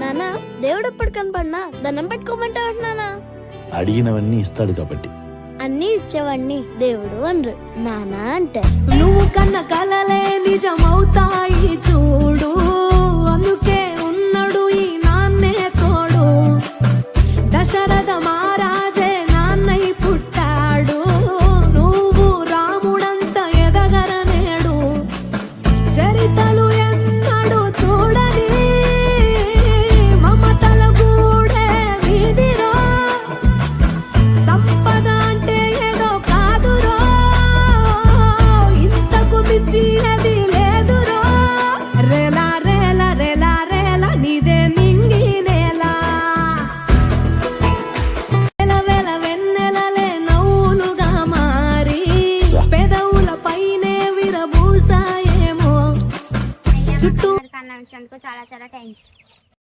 నాన్న దేవుడు ఎప్పుడు కనపడినా దండం పెట్టుకోమంటావు నాన్న. అడిగినవన్నీ ఇస్తాడు కాబట్టి. అన్ని ఇచ్చేవాడిని దేవుడు అనరు, నాన్న అంటే. నువ్వు కన్న కలలే నిజమవుతాయి చూడు, అందుకే ఉన్నాడు ఈ నాన్నే తోడు. దశరథ మహారాజే నాన్నై పుట్టాడు, నువ్వు రాముడంత ఎదగరనేడు. చరితలు ఎన్నడు చూడని మమతల గూడే వీధిరో. సంపద అంటే ఏదో కాదురో, ఇంతకు మించి అది లేదురో. రేలా రేలా రేలా రేలా నీదే నింగి నేలా. వేల వేల వెన్నెలలే నవ్వులుగా మారి పెదవుల పైనే విరబూసాయేమో చుట్టూ. కన్నా చాలా చాలా థ్యాంక్స్.